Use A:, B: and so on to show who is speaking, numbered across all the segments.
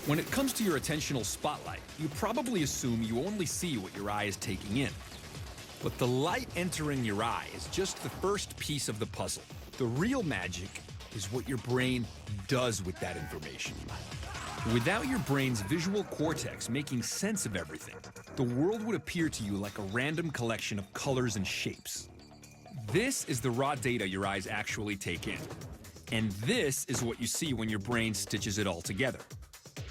A: When it comes to your attentional spotlight, you probably assume you only see what your eye is taking in. But the light entering your eye is just the first piece of the puzzle. The real magic is what your brain does with that information. Without your brain's visual cortex making sense of everything, the world would appear to you like a random collection of colors and shapes. This is the raw data your eyes actually take in. And this is what you see when your brain stitches it all together.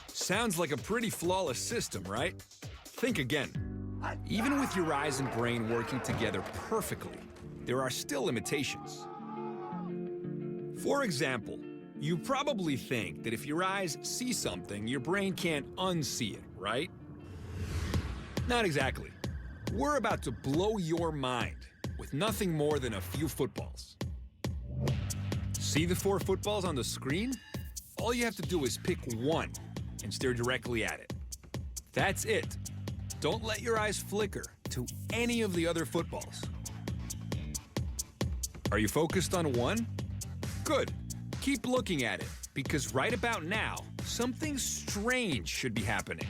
A: Sounds like a pretty flawless system, right? Think again. Even with your eyes and brain working together perfectly, there are still limitations. For example, you probably think that if your eyes see something, your brain can't unsee it, right? Not exactly. We're about to blow your mind with nothing more than a few footballs. See the 4 footballs on the screen? All you have to do is pick one and stare directly at it. That's it. Don't let your eyes flicker to any of the other footballs. Are you focused on one? Good. Keep looking at it, because right about now, something strange should be happening.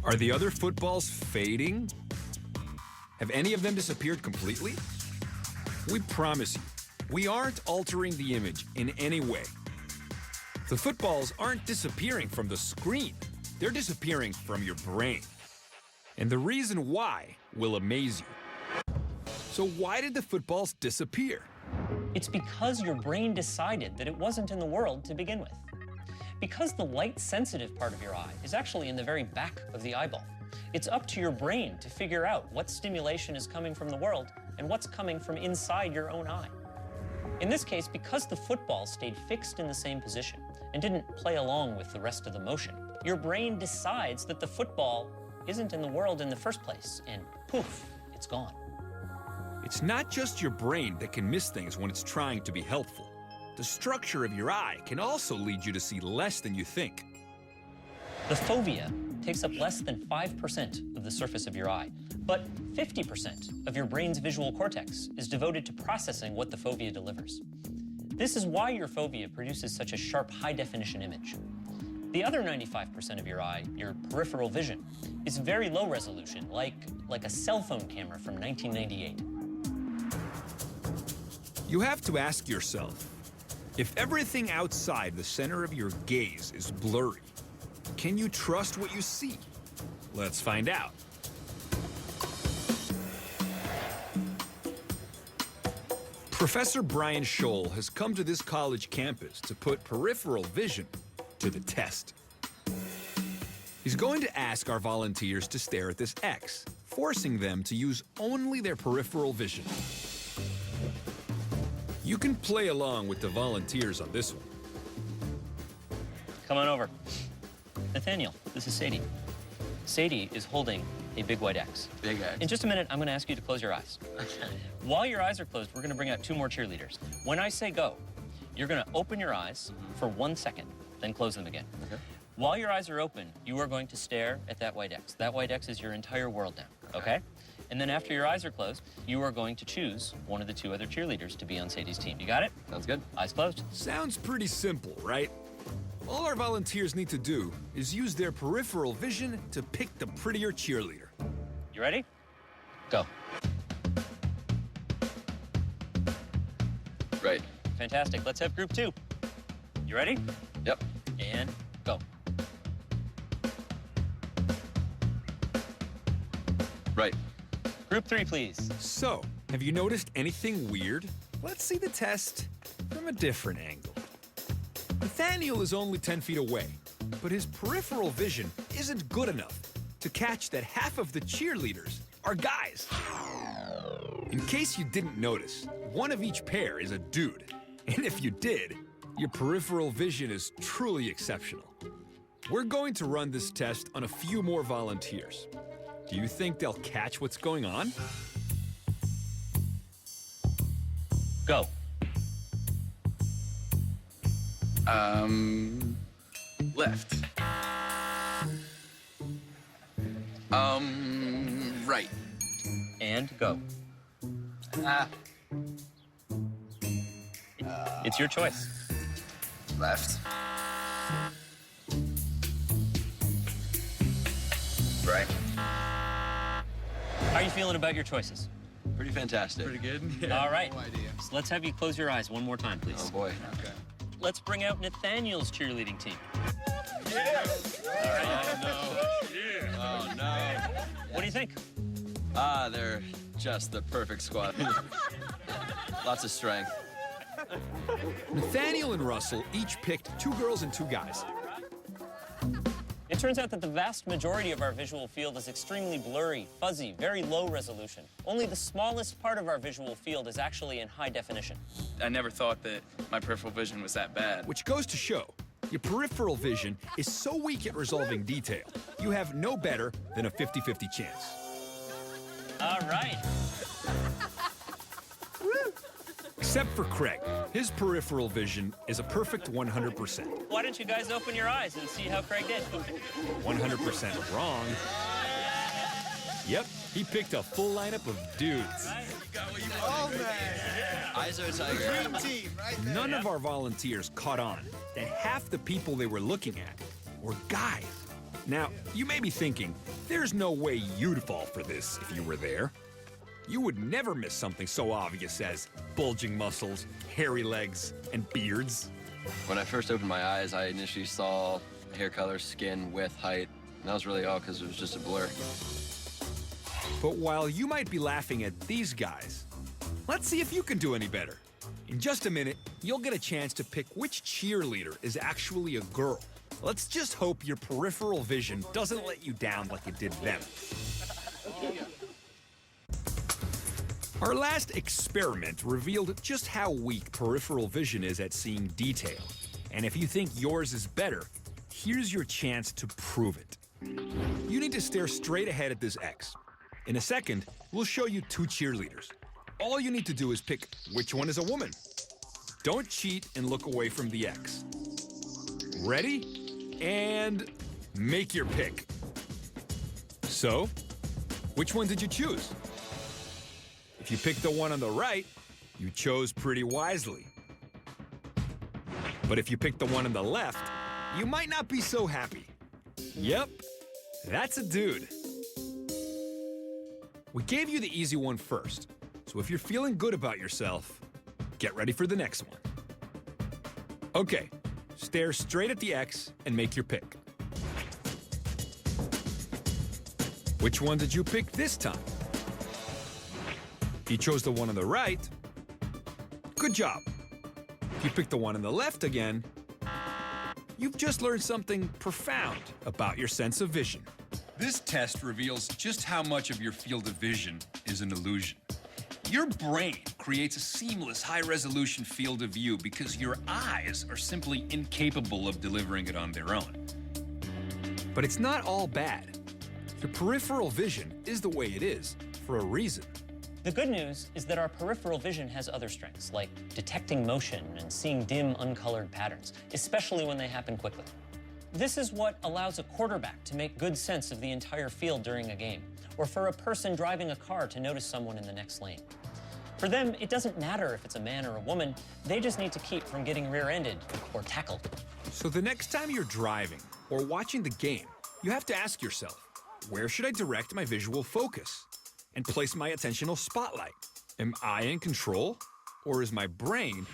A: Are the other footballs fading? Have any of them disappeared completely? We promise you, we aren't altering the image in any way. The footballs aren't disappearing from the screen. They're disappearing from your brain. And the reason why will amaze you. So why did the footballs disappear?
B: It's because your brain decided that it wasn't in the world to begin with. Because the light-sensitive part of your eye is actually in the very back of the eyeball, it's up to your brain to figure out what stimulation is coming from the world and what's coming from inside your own eye. In this case, because the football stayed fixed in the same position and didn't play along with the rest of the motion, your brain decides that the football isn't in the world in the first place, and poof, it's gone.
A: It's not just your brain that can miss things when it's trying to be helpful. The structure of your eye can also lead you to see less than you think.
B: The fovea takes up less than 5% of the surface of your eye, but 50% of your brain's visual cortex is devoted to processing what the fovea delivers. This is why your fovea produces such a sharp, high-definition image. The other 95% of your eye, your peripheral vision, is very low resolution, like a cell phone camera from 1998.
A: You have to ask yourself, if everything outside the center of your gaze is blurry, can you trust what you see? Let's find out. Professor Brian Scholl has come to this college campus to put peripheral vision to the test. He's going to ask our volunteers to stare at this X, forcing them to use only their peripheral vision. You can play along with the volunteers on this one.
B: Come on over. Nathaniel, this is Sadie. Sadie is holding a big white X.
C: Big X.
B: In just a minute, I'm going to ask you to close your eyes. While your eyes are closed, we're going to bring out 2 more cheerleaders. When I say go, you're going to open your eyes for 1 second, then close them again.
C: Okay.
B: While your eyes are open, you are going to stare at that white X. That white X is your entire world now, okay? And then after your eyes are closed, you are going to choose one of the 2 other cheerleaders to be on Sadie's team. You got it?
C: Sounds good.
B: Eyes closed.
A: Sounds pretty simple, right? All our volunteers need to do is use their peripheral vision to pick the prettier cheerleader.
B: You ready? Go.
C: Right.
B: Fantastic. Let's have group 2. You ready?
C: Yep.
B: And go.
C: Right.
B: Group 3, please.
A: So, have you noticed anything weird? Let's see the test from a different angle. Nathaniel is only 10 feet away, but his peripheral vision isn't good enough to catch that half of the cheerleaders are guys. In case you didn't notice, one of each pair is a dude. And if you did, your peripheral vision is truly exceptional. We're going to run this test on a few more volunteers. Do you think they'll catch what's going on?
B: Go.
C: Left. Right.
B: And go. It's your choice.
C: Left. Right.
B: How are you feeling about your choices?
C: Pretty fantastic.
D: Pretty good.
B: All right.
D: No idea.
B: So let's have you close your eyes one more time, please.
C: Oh boy.
D: Okay.
B: Let's bring out Nathaniel's cheerleading team.
C: Oh no.
B: What do you think?
C: They're just the perfect squad. Lots of strength.
A: Nathaniel and Russell each picked 2 girls and 2 guys.
B: It turns out that the vast majority of our visual field is extremely blurry, fuzzy, very low resolution. Only the smallest part of our visual field is actually in high definition.
E: I never thought that my peripheral vision was that bad.
A: Which goes to show, your peripheral vision is so weak at resolving detail, you have no better than a 50-50 chance.
B: All right.
A: Except for Craig. His peripheral vision is a perfect 100%.
B: Why don't you guys open your eyes and see how Craig did?
A: 100% wrong. Yep, he picked a full lineup of dudes.
D: Oh, man.
C: Eyes are a tiger.
D: Dream team, right there.
A: None of our volunteers caught on that half the people they were looking at were guys. Now, you may be thinking, there's no way you'd fall for this if you were there. You would never miss something so obvious as bulging muscles, hairy legs, and beards.
C: When I first opened my eyes, I initially saw hair color, skin, width, height, and that was really all because it was just a blur.
A: But while you might be laughing at these guys, let's see if you can do any better. In just a minute, you'll get a chance to pick which cheerleader is actually a girl. Let's just hope your peripheral vision doesn't let you down like it did them. Our last experiment revealed just how weak peripheral vision is at seeing detail. And if you think yours is better, here's your chance to prove it. You need to stare straight ahead at this X. In a second, we'll show you 2 cheerleaders. All you need to do is pick which one is a woman. Don't cheat and look away from the X. Ready? And make your pick. So, which one did you choose? If you picked the one on the right, you chose pretty wisely. But if you picked the one on the left, you might not be so happy. Yep, that's a dude. We gave you the easy one first, so if you're feeling good about yourself, get ready for the next one. Okay, stare straight at the X and make your pick. Which one did you pick this time? If you chose the one on the right, good job. If you picked the one on the left again, you've just learned something profound about your sense of vision.
F: This test reveals just how much of your field of vision is an illusion. Your brain creates a seamless, high-resolution field of view because your eyes are simply incapable of delivering it on their own.
A: But it's not all bad. Your peripheral vision is the way it is for a reason.
B: The good news is that our peripheral vision has other strengths, like detecting motion and seeing dim, uncolored patterns, especially when they happen quickly. This is what allows a quarterback to make good sense of the entire field during a game, or for a person driving a car to notice someone in the next lane. For them, it doesn't matter if it's a man or a woman, they just need to keep from getting rear-ended or tackled.
A: So the next time you're driving or watching the game, you have to ask yourself, where should I direct my visual focus and place my attentional spotlight? Am I in control, or is my brain